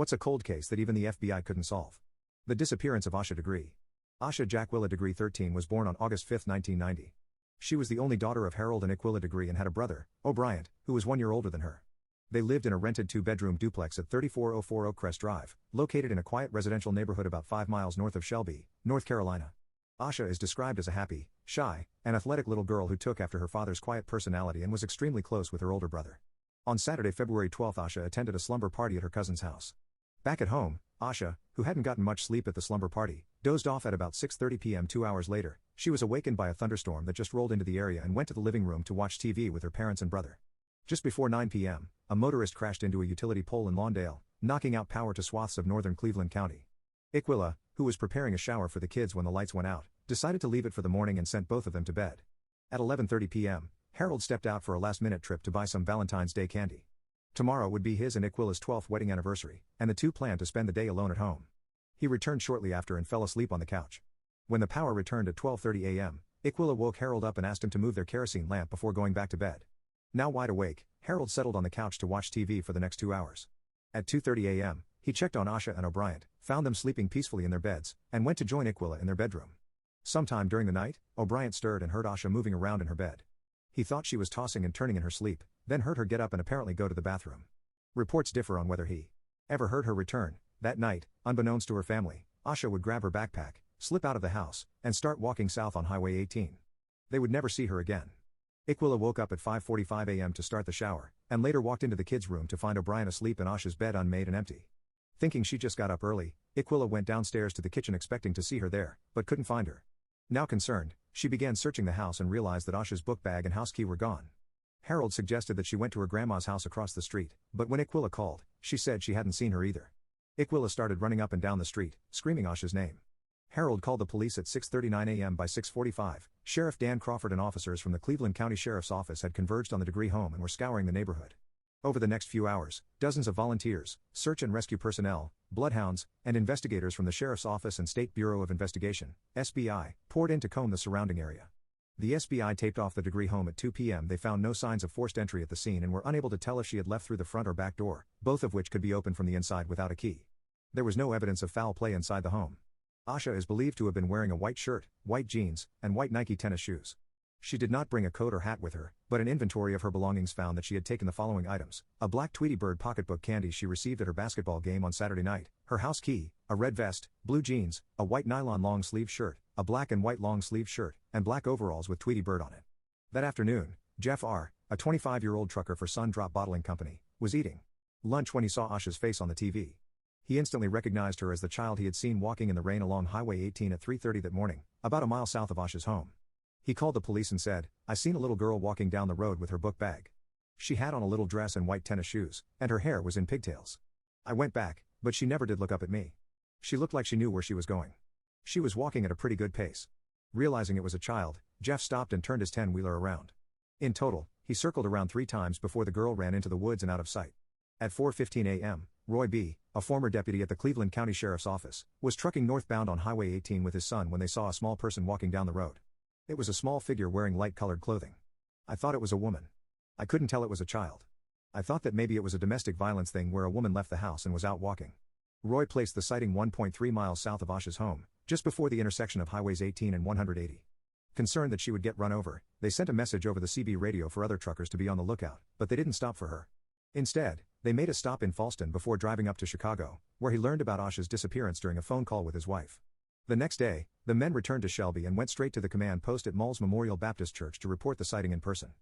What's a cold case that even the FBI couldn't solve? The disappearance of Asha Degree. Asha Jack Willa Degree 13 was born on August 5, 1990. She was the only daughter of Harold and Iquila Degree and had a brother, O'Brien, who was 1 year older than her. They lived in a rented 2-bedroom duplex at 34040 Crest Drive, located in a quiet residential neighborhood about 5 miles north of Shelby, North Carolina. Asha is described as a happy, shy, and athletic little girl who took after her father's quiet personality and was extremely close with her older brother. On Saturday, February 12, Asha attended a slumber party at her cousin's house. Back at home, Asha, who hadn't gotten much sleep at the slumber party, dozed off at about 6:30 p.m. 2 hours later. She was awakened by a thunderstorm that just rolled into the area and went to the living room to watch TV with her parents and brother. Just before 9 p.m., a motorist crashed into a utility pole in Lawndale, knocking out power to swaths of northern Cleveland County. Iquila, who was preparing a shower for the kids when the lights went out, decided to leave it for the morning and sent both of them to bed. At 11:30 p.m., Harold stepped out for a last-minute trip to buy some Valentine's Day candy. Tomorrow would be his and Iquila's 12th wedding anniversary, and the two planned to spend the day alone at home. He returned shortly after and fell asleep on the couch. When the power returned at 12:30 a.m., Iquila woke Harold up and asked him to move their kerosene lamp before going back to bed. Now wide awake, Harold settled on the couch to watch TV for the next 2 hours. At 2:30 a.m., he checked on Asha and O'Brien, found them sleeping peacefully in their beds, and went to join Iquila in their bedroom. Sometime during the night, O'Brien stirred and heard Asha moving around in her bed. He thought she was tossing and turning in her sleep, then heard her get up and apparently go to the bathroom. Reports differ on whether he ever heard her return. That night, unbeknownst to her family, Asha would grab her backpack, slip out of the house, and start walking south on Highway 18. They would never see her again. Iquila woke up at 5:45 a.m. to start the shower, and later walked into the kids' room to find O'Brien asleep in Asha's bed unmade and empty. Thinking she just got up early, Iquila went downstairs to the kitchen expecting to see her there, but couldn't find her. Now concerned, she began searching the house and realized that Asha's book bag and house key were gone. Harold suggested that she went to her grandma's house across the street, but when Iquila called, she said she hadn't seen her either. Iquila started running up and down the street, screaming Asha's name. Harold called the police at 6:39 a.m. By 6:45, Sheriff Dan Crawford and officers from the Cleveland County Sheriff's Office had converged on the Degree home and were scouring the neighborhood. Over the next few hours, dozens of volunteers, search and rescue personnel, bloodhounds, and investigators from the Sheriff's Office and State Bureau of Investigation, SBI, poured in to comb the surrounding area. The SBI taped off the Degree home at 2 p.m. They found no signs of forced entry at the scene and were unable to tell if she had left through the front or back door, both of which could be opened from the inside without a key. There was no evidence of foul play inside the home. Asha is believed to have been wearing a white shirt, white jeans, and white Nike tennis shoes. She did not bring a coat or hat with her, but an inventory of her belongings found that she had taken the following items: a black Tweety Bird pocketbook candy she received at her basketball game on Saturday night, her house key, a red vest, blue jeans, a white nylon long-sleeve shirt, a black and white long-sleeve shirt, and black overalls with Tweety Bird on it. That afternoon, Jeff R., a 25-year-old trucker for Sun Drop Bottling Company, was eating lunch when he saw Asha's face on the TV. He instantly recognized her as the child he had seen walking in the rain along Highway 18 at 3:30 that morning, about a mile south of Asha's home. He called the police and said, "I seen a little girl walking down the road with her book bag. She had on a little dress and white tennis shoes, and her hair was in pigtails. I went back, but she never did look up at me. She looked like she knew where she was going. She was walking at a pretty good pace." Realizing it was a child, Jeff stopped and turned his 10-wheeler around. In total, he circled around 3 times before the girl ran into the woods and out of sight. At 4:15 a.m., Roy B., a former deputy at the Cleveland County Sheriff's Office, was trucking northbound on Highway 18 with his son when they saw a small person walking down the road. It was a small figure wearing light-colored clothing. "I thought it was a woman. I couldn't tell it was a child. I thought that maybe it was a domestic violence thing where a woman left the house and was out walking." Roy placed the sighting 1.3 miles south of Asha's home, just before the intersection of Highways 18 and 180. Concerned that she would get run over, they sent a message over the CB radio for other truckers to be on the lookout, but they didn't stop for her. Instead, they made a stop in Falston before driving up to Chicago, where he learned about Asha's disappearance during a phone call with his wife. The next day, the men returned to Shelby and went straight to the command post at Malls Memorial Baptist Church to report the sighting in person.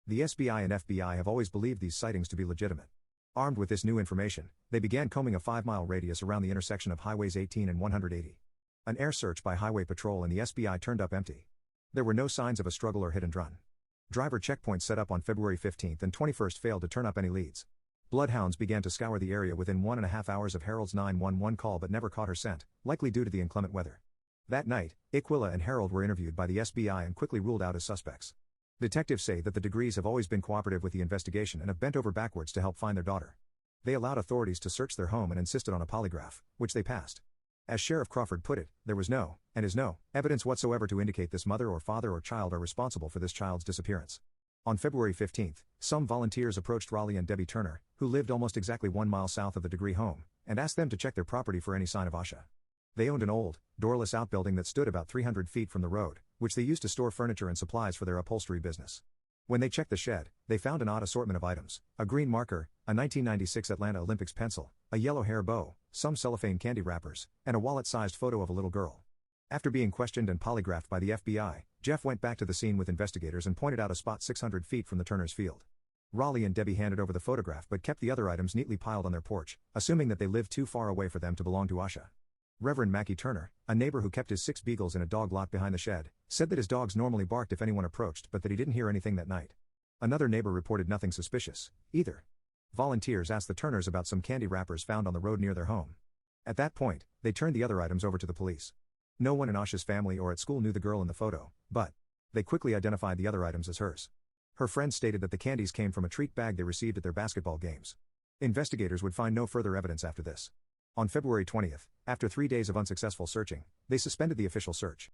The SBI and FBI have always believed these sightings to be legitimate. Armed with this new information, they began combing a 5-mile radius around the intersection of Highways 18 and 180. An air search by Highway Patrol and the SBI turned up empty. There were no signs of a struggle or hit and run. Driver checkpoints set up on February 15th and 21st failed to turn up any leads. Bloodhounds began to scour the area within 1.5 hours of Harold's 911 call but never caught her scent, likely due to the inclement weather. That night, Iquila and Harold were interviewed by the SBI and quickly ruled out as suspects. Detectives say that the Degrees have always been cooperative with the investigation and have bent over backwards to help find their daughter. They allowed authorities to search their home and insisted on a polygraph, which they passed. As Sheriff Crawford put it, there was no, and is no, evidence whatsoever to indicate this mother or father or child are responsible for this child's disappearance. On February 15th, some volunteers approached Raleigh and Debbie Turner, who lived almost exactly 1 mile south of the Degree home, and asked them to check their property for any sign of Asha. They owned an old, doorless outbuilding that stood about 300 feet from the road, which they used to store furniture and supplies for their upholstery business. When they checked the shed, they found an odd assortment of items: a green marker, a 1996 Atlanta Olympics pencil, a yellow hair bow, some cellophane candy wrappers, and a wallet-sized photo of a little girl. After being questioned and polygraphed by the FBI, Jeff went back to the scene with investigators and pointed out a spot 600 feet from the Turners' field. Raleigh and Debbie handed over the photograph but kept the other items neatly piled on their porch, assuming that they lived too far away for them to belong to Asha. Reverend Mackie Turner, a neighbor who kept his 6 beagles in a dog lot behind the shed, said that his dogs normally barked if anyone approached but that he didn't hear anything that night. Another neighbor reported nothing suspicious, either. Volunteers asked the Turners about some candy wrappers found on the road near their home. At that point, they turned the other items over to the police. No one in Asha's family or at school knew the girl in the photo, but they quickly identified the other items as hers. Her friends stated that the candies came from a treat bag they received at their basketball games. Investigators would find no further evidence after this. On February 20th, after 3 days of unsuccessful searching, they suspended the official search.